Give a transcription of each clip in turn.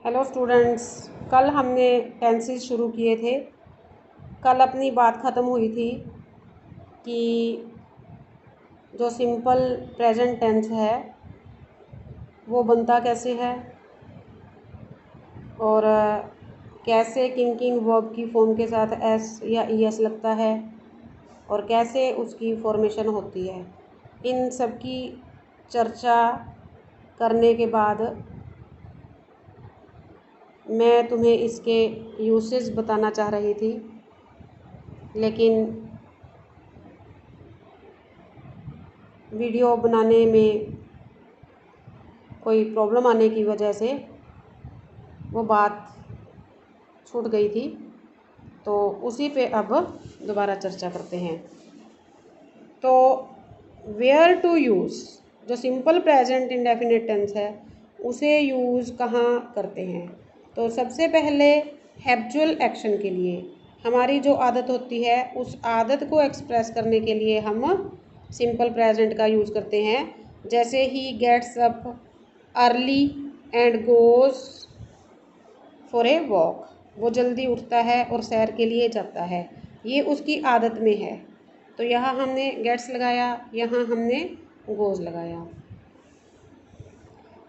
Hello students, कल हमने tenses शुरू किए थे। कल अपनी बात ख़त्म हुई थी कि जो सिंपल प्रेजेंट टेंस है वो बनता कैसे है और कैसे किन किन वर्ब की फॉर्म के साथ एस या ई एस लगता है और कैसे उसकी फॉर्मेशन होती है। इन सब की चर्चा करने के बाद मैं तुम्हें इसके यूसेस बताना चाह रही थी, लेकिन वीडियो बनाने में कोई प्रॉब्लम आने की वजह से वो बात छूट गई थी। तो उसी पे अब दोबारा चर्चा करते हैं। तो वेयर टू यूज़, जो सिंपल प्रेजेंट इंडेफिनिट टेंस है उसे यूज़ कहाँ करते हैं। तो सबसे पहले हैबिचुअल एक्शन के लिए, हमारी जो आदत होती है उस आदत को एक्सप्रेस करने के लिए हम सिंपल प्रेजेंट का यूज़ करते हैं। जैसे ही gets up early and goes for a walk, वो जल्दी उठता है और सैर के लिए जाता है, ये उसकी आदत में है। तो यहाँ हमने गेट्स लगाया, यहाँ हमने गोज़ लगाया।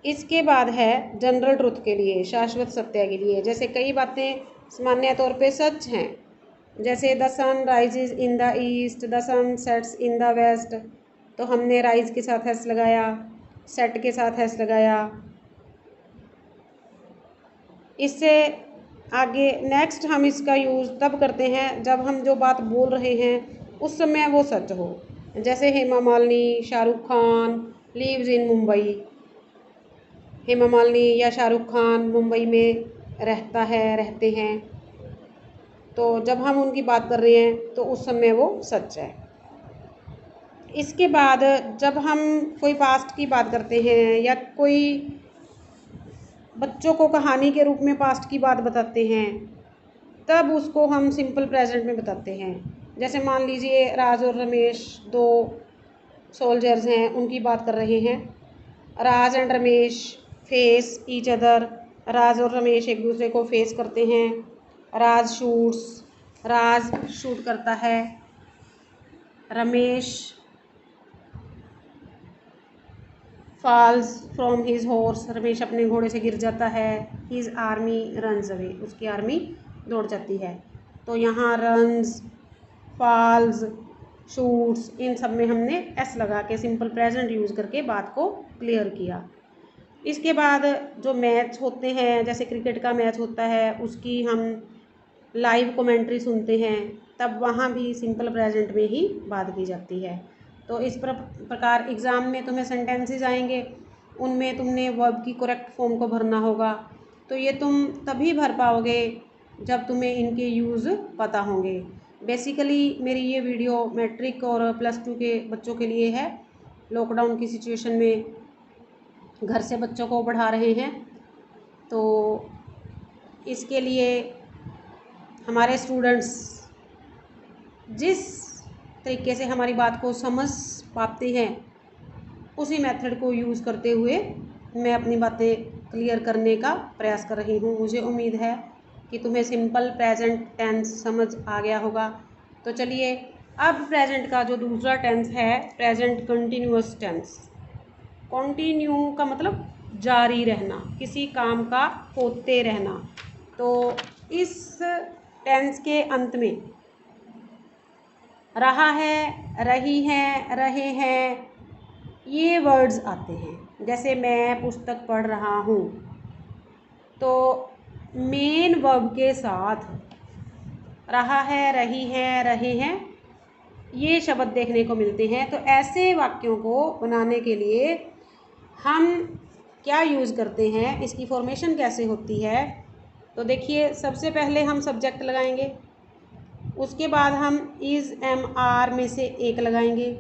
इसके बाद है जनरल ट्रुथ के लिए, शाश्वत सत्य के लिए। जैसे कई बातें सामान्य तौर पे सच हैं, जैसे the sun rises in the east, the sun sets in the west. तो हमने राइज के साथ एस लगाया, सेट के साथ एस लगाया। इससे आगे नेक्स्ट हम इसका यूज़ तब करते हैं जब हम जो बात बोल रहे हैं उस समय वो सच हो। जैसे हेमा मालिनी, शाहरुख खान लिव्स इन मुंबई। हेमा मालिनी या शाहरुख खान मुंबई में रहते हैं, तो जब हम उनकी बात कर रहे हैं तो उस समय वो सच है। इसके बाद जब हम कोई पास्ट की बात करते हैं या कोई बच्चों को कहानी के रूप में पास्ट की बात बताते हैं, तब उसको हम सिंपल प्रेजेंट में बताते हैं। जैसे मान लीजिए राज और रमेश दो सोल्जर्स हैं, उनकी बात कर रहे हैं। Raj and Ramesh face each other, Raj और रमेश एक दूसरे को फेस करते हैं। राज शूट करता है। Ramesh falls from his horse, Ramesh अपने घोड़े से गिर जाता है। हिज आर्मी रन्स अवे, उसकी आर्मी दौड़ जाती है। तो यहाँ रन्स, फॉल्स, शूट्स, इन सब में हमने एस लगा के सिंपल प्रेजेंट यूज़ करके बात को क्लियर किया। इसके बाद जो मैच होते हैं, जैसे क्रिकेट का मैच होता है, उसकी हम लाइव कमेंट्री सुनते हैं, तब वहाँ भी सिंपल प्रेजेंट में ही बात की जाती है। तो इस प्रकार एग्ज़ाम में तुम्हें सेंटेंसेस आएंगे, उनमें तुमने वर्ब की करेक्ट फॉर्म को भरना होगा। तो ये तुम तभी भर पाओगे जब तुम्हें इनके यूज़ पता होंगे। बेसिकली मेरी ये वीडियो मैट्रिक और +2 के बच्चों के लिए है। लॉकडाउन की सिचुएशन में घर से बच्चों को पढ़ा रहे हैं, तो इसके लिए हमारे स्टूडेंट्स जिस तरीके से हमारी बात को समझ पाते हैं उसी मेथड को यूज़ करते हुए मैं अपनी बातें क्लियर करने का प्रयास कर रही हूँ। मुझे उम्मीद है कि तुम्हें सिंपल प्रेजेंट टेंस समझ आ गया होगा। तो चलिए, अब प्रेजेंट का जो दूसरा टेंस है, प्रेजेंट कंटिन्यूअस टेंस। कंटिन्यू का मतलब जारी रहना, किसी काम का होते रहना। तो इस टेंस के अंत में रहा है, रही है, रहे हैं, ये वर्ड्स आते हैं। जैसे मैं पुस्तक पढ़ रहा हूँ, तो मेन वर्ब के साथ रहा है, रही है, रहे हैं, ये शब्द देखने को मिलते हैं। तो ऐसे वाक्यों को बनाने के लिए हम क्या यूज़ करते हैं, इसकी फॉर्मेशन कैसे होती है। तो देखिए, सबसे पहले हम सब्जेक्ट लगाएंगे, उसके बाद हम इज़ एम आर में से एक लगाएंगे,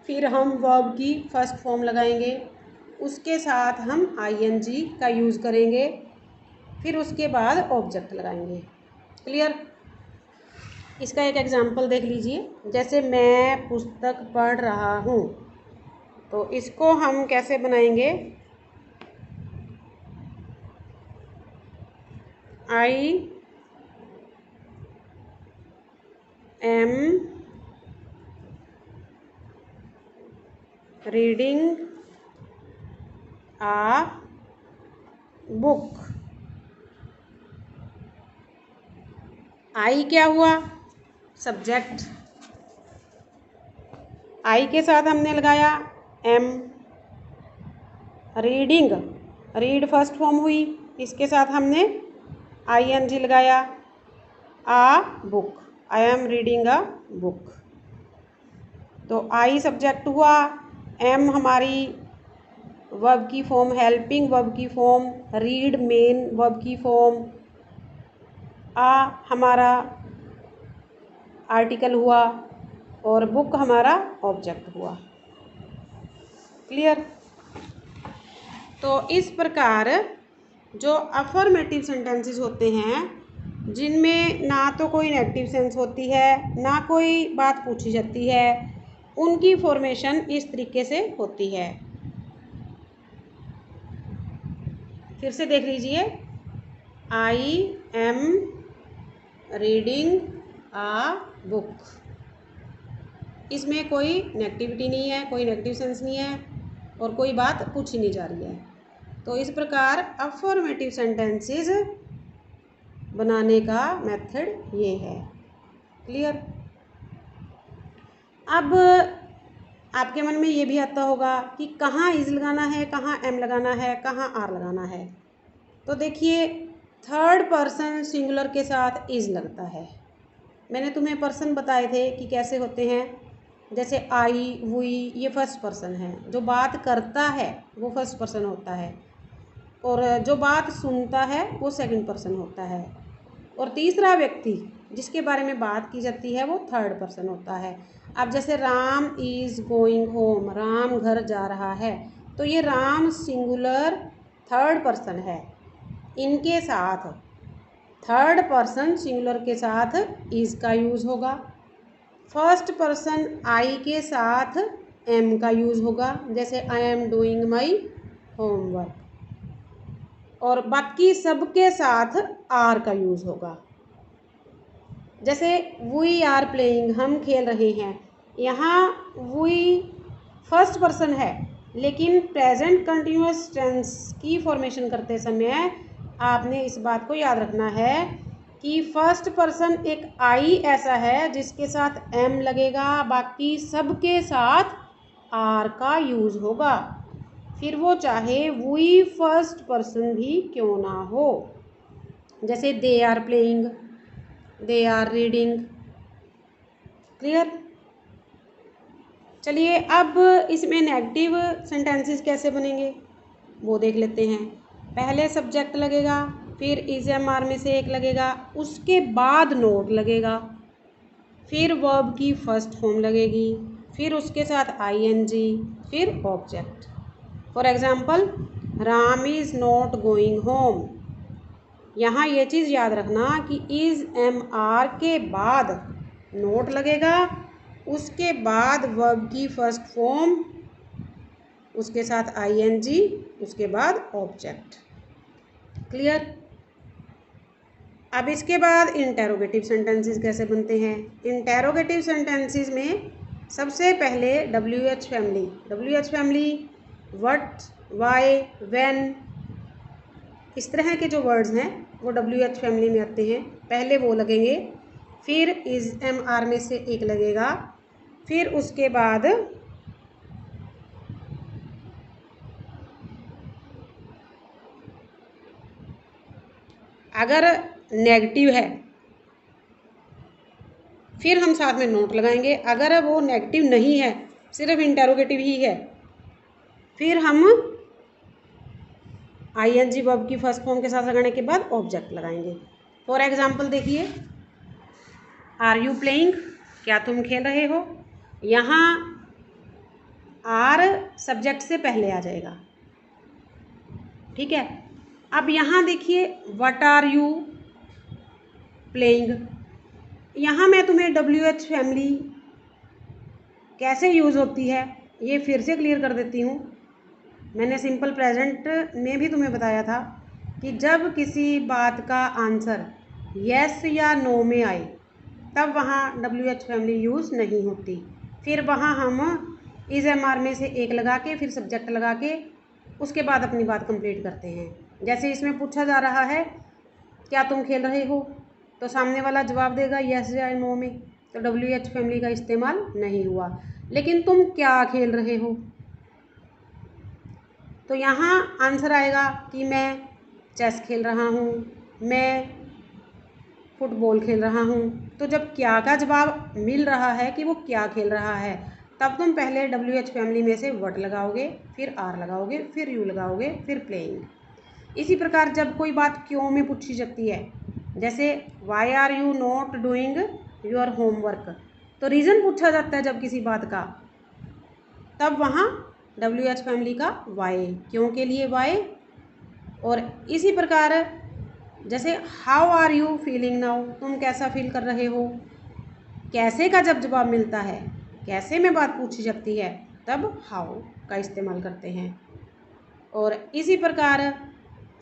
फिर हम वर्ब की फर्स्ट फॉर्म लगाएंगे, उसके साथ हम आईएनजी का यूज़ करेंगे, फिर उसके बाद ऑब्जेक्ट लगाएंगे। क्लियर? इसका एक एग्जांपल देख लीजिए। जैसे मैं पुस्तक पढ़ रहा हूँ, तो इसको हम कैसे बनाएंगे। I am reading a book. I क्या हुआ? सब्जेक्ट। आई के साथ हमने लगाया am. Reading, read first form हुई, इसके साथ हमने आई एन जी लगाया। A book, I am reading a book. तो आई सब्जेक्ट हुआ, एम हमारी वर्ब की फॉर्म, हेल्पिंग वर्ब की फॉर्म, रीड मेन वर्ब की फॉर्म, आ हमारा आर्टिकल हुआ और बुक हमारा ऑब्जेक्ट हुआ। क्लियर? तो इस प्रकार जो अफर्मेटिव सेंटेंसेस होते हैं, जिनमें ना तो कोई नेगेटिव सेंस होती है ना कोई बात पूछी जाती है, उनकी फॉर्मेशन इस तरीके से होती है। फिर से देख लीजिए, I am reading a book. इसमें कोई नेगेटिविटी नहीं है, कोई नेगेटिव सेंस नहीं है और कोई बात पूछी नहीं जा रही है। तो इस प्रकार अफर्मेटिव सेंटेंसेस बनाने का मेथड ये है। क्लियर? अब आपके मन में ये भी आता होगा कि कहाँ इज लगाना है, कहाँ एम लगाना है, कहाँ आर लगाना है। तो देखिए, थर्ड पर्सन सिंगुलर के साथ इज लगता है। मैंने तुम्हें पर्सन बताए थे कि कैसे होते हैं। जैसे आई, वी, ये फर्स्ट पर्सन है। जो बात करता है वो फर्स्ट पर्सन होता है और जो बात सुनता है वो सेकंड पर्सन होता है और तीसरा व्यक्ति जिसके बारे में बात की जाती है वो थर्ड पर्सन होता है। अब जैसे Ram is going home, Ram घर जा रहा है, तो ये राम सिंगुलर थर्ड पर्सन है। इनके साथ थर्ड पर्सन सिंगुलर के साथ इज़ का यूज़ होगा। फर्स्ट पर्सन आई के साथ एम का यूज़ होगा, जैसे I am doing my homework. और बाकी सबके साथ आर का यूज़ होगा। जैसे वी आर प्लेइंग, हम खेल रहे हैं। यहाँ वी फर्स्ट पर्सन है, लेकिन प्रेजेंट कंटिन्यूअस टेंस की फॉर्मेशन करते समय आपने इस बात को याद रखना है कि फर्स्ट पर्सन एक आई ऐसा है जिसके साथ एम लगेगा, बाकी सबके साथ आर का यूज़ होगा, फिर वो चाहे वी फर्स्ट पर्सन भी क्यों ना हो। जैसे they are playing, they are reading. Clear? चलिए, अब इसमें नेगेटिव सेंटेंसेस कैसे बनेंगे वो देख लेते हैं। पहले सब्जेक्ट लगेगा, फिर इज एम आर में से एक लगेगा, उसके बाद नोट लगेगा, फिर वर्ब की फर्स्ट फॉर्म लगेगी, फिर उसके साथ आई एन जी, फिर object. For example, Ram is not going home. यहाँ ये चीज़ याद रखना कि इज़ एम आर के बाद नोट लगेगा, उसके बाद वर्ब की फर्स्ट फॉर्म, उसके साथ आई एन जी, उसके बाद ऑब्जेक्ट। क्लियर? अब इसके बाद इंटेरोगेटिव सेंटेंसेस कैसे बनते हैं। इंटेरोगेटिव सेंटेंसेस में सबसे पहले W H family. W H family what, why, when, इस तरह के जो वर्ड्स हैं वो डब्ल्यू एच फैमिली में आते हैं। पहले वो लगेंगे, फिर इज एम आर में से एक लगेगा, फिर उसके बाद अगर नेगेटिव है फिर हम साथ में नोट लगाएंगे। अगर वो नेगेटिव नहीं है, सिर्फ इंटेरोगेटिव ही है, फिर हम आई एन जी वर्ब की फर्स्ट फॉर्म के साथ लगाने के बाद ऑब्जेक्ट लगाएंगे। फॉर एग्जाम्पल देखिए, आर यू प्लेइंग, क्या तुम खेल रहे हो। यहाँ आर सब्जेक्ट से पहले आ जाएगा। ठीक है? अब यहाँ देखिए, व्हाट आर यू प्लेइंग। यहाँ मैं तुम्हें डब्ल्यू एच फैमिली कैसे यूज़ होती है ये फिर से क्लियर कर देती हूँ। मैंने सिंपल प्रेजेंट में भी तुम्हें बताया था कि जब किसी बात का आंसर यस या नो में आए तब वहाँ WH फैमिली यूज़ नहीं होती। फिर वहाँ हम इस MR में से एक लगा के फिर सब्जेक्ट लगा के उसके बाद अपनी बात कंप्लीट करते हैं। जैसे इसमें पूछा जा रहा है क्या तुम खेल रहे हो, तो सामने वाला जवाब देगा यस या नो में, तो WH फैमिली का इस्तेमाल नहीं हुआ। लेकिन तुम क्या खेल रहे हो, तो यहाँ आंसर आएगा कि मैं चेस खेल रहा हूँ, मैं फुटबॉल खेल रहा हूँ। तो जब क्या का जवाब मिल रहा है कि वो क्या खेल रहा है, तब तुम पहले WH फैमिली में से वट लगाओगे, फिर आर लगाओगे, फिर यू लगाओगे, फिर प्लेइंग। इसी प्रकार जब कोई बात क्यों में पूछी जाती है, जैसे why are you not doing your homework, तो रीज़न पूछा जाता है जब किसी बात का, तब वहाँ WH फैमिली का वाई, क्यों के लिए वाई। और इसी प्रकार जैसे how are you feeling now, तुम कैसा फील कर रहे हो, कैसे का जब जवाब मिलता है, कैसे में बात पूछी जाती है, तब हाउ का इस्तेमाल करते हैं। और इसी प्रकार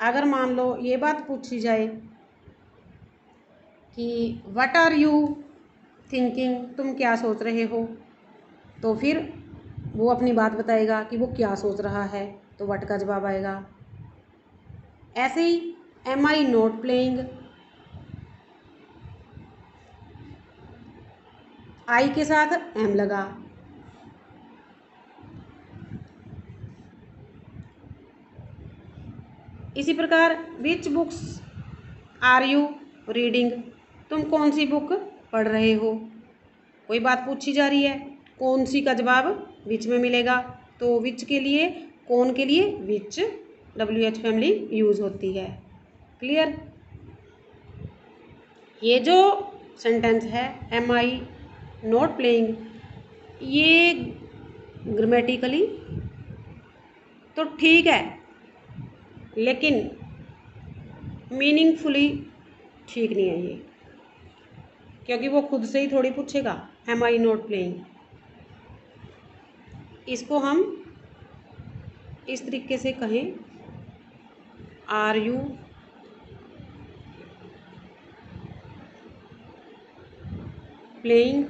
अगर मान लो ये बात पूछी जाए कि व्हाट आर यू थिंकिंग, तुम क्या सोच रहे हो, तो फिर वो अपनी बात बताएगा कि वो क्या सोच रहा है, तो व्हाट का जवाब आएगा। ऐसे ही am I not playing, I के साथ एम लगा। इसी प्रकार which books are you reading, तुम कौन सी बुक पढ़ रहे हो, कोई बात पूछी जा रही है, कौन सी का जवाब विच में मिलेगा, तो विच के लिए, कौन के लिए विच, WH फैमिली यूज़ होती है। क्लियर। ये जो सेंटेंस है एम आई नॉट प्लेइंग, ये ग्रामेटिकली तो ठीक है, लेकिन मीनिंगफुली ठीक नहीं है ये, क्योंकि वो खुद से ही थोड़ी पूछेगा एम आई नॉट प्लेइंग। इसको हम इस तरीके से कहें, आर यू प्लेइंग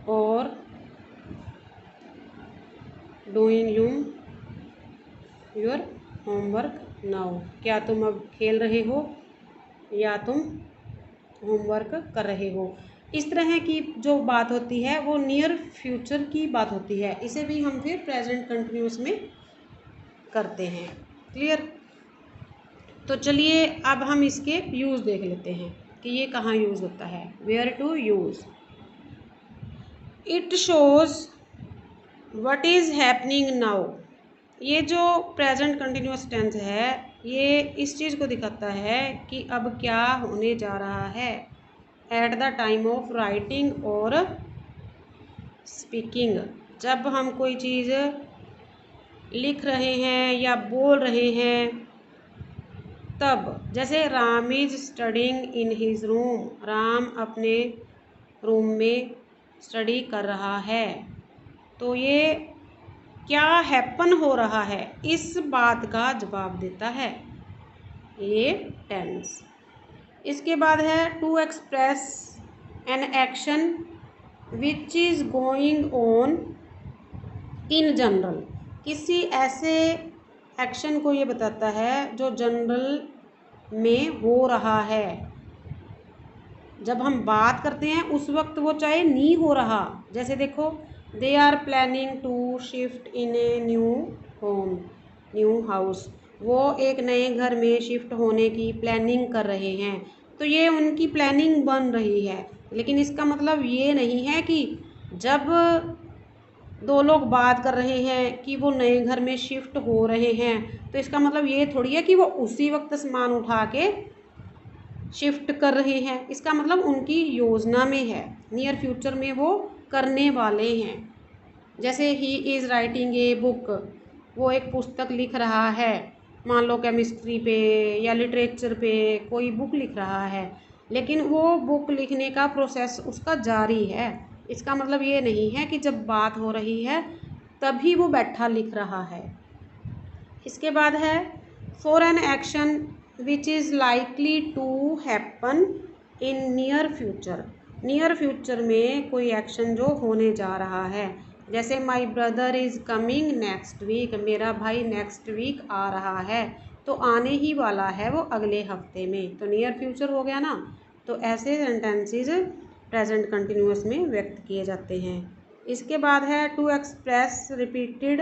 और डूइंग योर होमवर्क नाउ, क्या तुम अब खेल रहे हो या तुम होमवर्क कर रहे हो। इस तरह की जो बात होती है वो नियर फ्यूचर की बात होती है, इसे भी हम फिर प्रेजेंट कंटिन्यूस में करते हैं। क्लियर। तो चलिए अब हम इसके यूज़ देख लेते हैं कि ये कहाँ यूज़ होता है। Where to use, it shows what is happening now, ये जो प्रेजेंट कंटिन्यूस टेंस है ये इस चीज़ को दिखाता है कि अब क्या होने जा रहा है at the time of writing और स्पीकिंग। जब हम कोई चीज़ लिख रहे हैं या बोल रहे हैं तब, जैसे Ram is studying in his room, Ram अपने रूम में स्टडी कर रहा है, तो ये क्या हैपन हो रहा है इस बात का जवाब देता है ये टेंस। इसके बाद है to express an action which is going on in general, किसी ऐसे एक्शन को ये बताता है जो जनरल में हो रहा है। जब हम बात करते हैं उस वक्त वो चाहे नहीं हो रहा, जैसे देखो they are planning to shift in a new house, वो एक नए घर में शिफ्ट होने की प्लानिंग कर रहे हैं, तो ये उनकी प्लानिंग बन रही है। लेकिन इसका मतलब ये नहीं है कि जब दो लोग बात कर रहे हैं कि वो नए घर में शिफ्ट हो रहे हैं, तो इसका मतलब ये थोड़ी है कि वो उसी वक्त सामान उठा के शिफ्ट कर रहे हैं। इसका मतलब उनकी योजना में है, नियर फ्यूचर में वो करने वाले हैं। जैसे he is writing a book, वो एक पुस्तक लिख रहा है, मान लो केमिस्ट्री पे या लिटरेचर पे कोई बुक लिख रहा है, लेकिन वो बुक लिखने का प्रोसेस उसका जारी है। इसका मतलब ये नहीं है कि जब बात हो रही है तभी वो बैठा लिख रहा है। इसके बाद है for an action which is likely to happen in near future. Near future में कोई एक्शन जो होने जा रहा है, जैसे my brother is coming next week, मेरा भाई नेक्स्ट वीक आ रहा है, तो आने ही वाला है वो अगले हफ्ते में, तो नियर फ्यूचर हो गया ना। तो ऐसे सेंटेंसेस प्रेजेंट कंटिन्यूअस में व्यक्त किए जाते हैं। इसके बाद है टू एक्सप्रेस रिपीटेड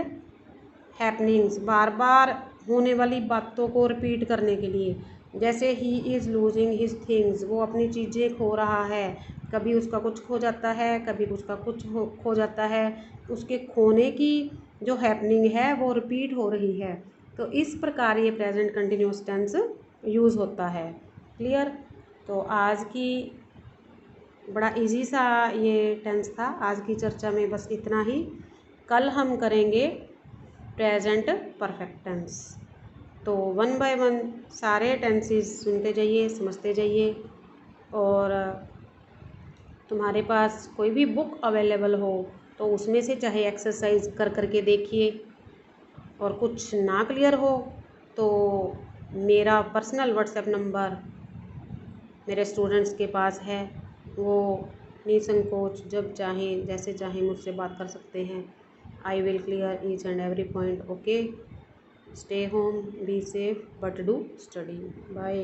हैपनिंग्स, बार बार होने वाली बातों को रिपीट करने के लिए, जैसे he is losing his things, वो अपनी चीज़ें खो रहा है, कभी उसका कुछ खो जाता है, कभी उसका कुछ खो जाता है, उसके खोने की जो हैपनिंग है वो रिपीट हो रही है। तो इस प्रकार ये प्रेजेंट कंटिन्यूअस टेंस यूज़ होता है। क्लियर? तो आज की बड़ा इजी सा ये टेंस था। आज की चर्चा में बस इतना ही। कल हम करेंगे प्रेजेंट परफेक्ट टेंस। तो वन बाय वन सारे टेंसेस सुनते जाइए, समझते जाइए, और तुम्हारे पास कोई भी बुक अवेलेबल हो तो उसमें से चाहे एक्सरसाइज कर करके देखिए, और कुछ ना क्लियर हो तो मेरा पर्सनल व्हाट्सएप नंबर मेरे स्टूडेंट्स के पास है, वो निसंकोच जब चाहें जैसे चाहें मुझसे बात कर सकते हैं। I will clear each and every point. Okay, stay home, be safe, but do study. Bye.